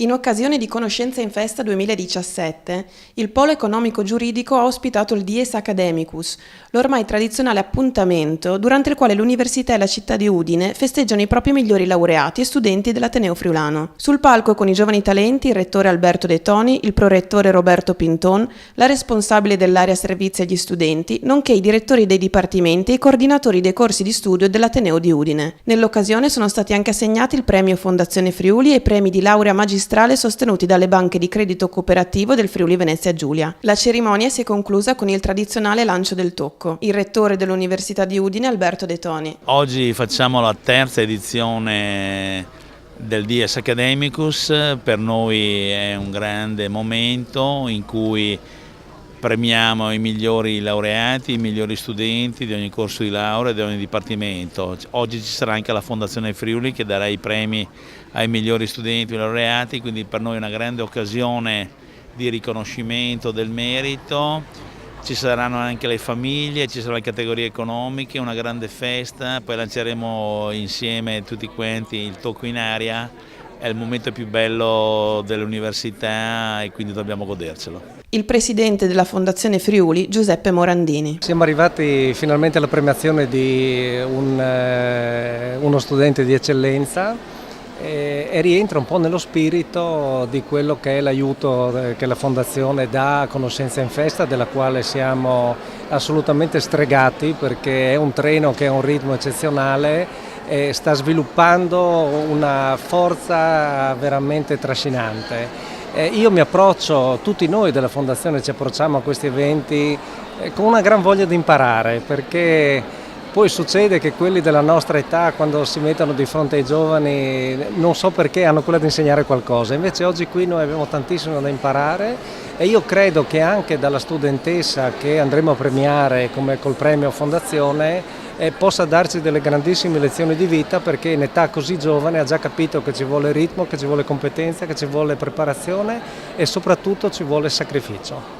In occasione di Conoscenza in Festa 2017, il Polo Economico Giuridico ha ospitato il Dies Academicus, l'ormai tradizionale appuntamento durante il quale l'Università e la città di Udine festeggiano i propri migliori laureati e studenti dell'Ateneo Friulano. Sul palco con i giovani talenti il rettore Alberto De Toni, il prorettore Roberto Pinton, la responsabile dell'area servizi agli studenti, nonché i direttori dei dipartimenti e i coordinatori dei corsi di studio dell'Ateneo di Udine. Nell'occasione sono stati anche assegnati il premio Fondazione Friuli e i premi di laurea magistrale sostenuti dalle banche di credito cooperativo del Friuli Venezia Giulia. La cerimonia si è conclusa con il tradizionale lancio del tocco. Il rettore dell'Università di Udine, Alberto De Toni. Oggi facciamo la terza edizione del Dies Academicus, per noi è un grande momento in cui premiamo i migliori laureati, i migliori studenti di ogni corso di laurea e di ogni dipartimento. Oggi ci sarà anche la Fondazione Friuli che darà i premi ai migliori studenti e laureati, quindi per noi è una grande occasione di riconoscimento del merito. Ci saranno anche le famiglie, ci saranno le categorie economiche, una grande festa, poi lanceremo insieme tutti quanti il tocco in aria. È il momento più bello dell'università e quindi dobbiamo godercelo. Il presidente della Fondazione Friuli, Giuseppe Morandini. Siamo arrivati finalmente alla premiazione di uno studente di eccellenza e rientra un po' nello spirito di quello che è l'aiuto che la Fondazione dà a Conoscenza in Festa, della quale siamo assolutamente stregati perché è un treno che ha un ritmo eccezionale e sta sviluppando una forza veramente trascinante. Io mi approccio, tutti noi della Fondazione ci approcciamo a questi eventi con una gran voglia di imparare, perché poi succede che quelli della nostra età, quando si mettono di fronte ai giovani, non so perché hanno quella di insegnare qualcosa, invece oggi qui noi abbiamo tantissimo da imparare e io credo che anche dalla studentessa che andremo a premiare come col premio Fondazione possa darci delle grandissime lezioni di vita, perché in età così giovane ha già capito che ci vuole ritmo, che ci vuole competenza, che ci vuole preparazione e soprattutto ci vuole sacrificio.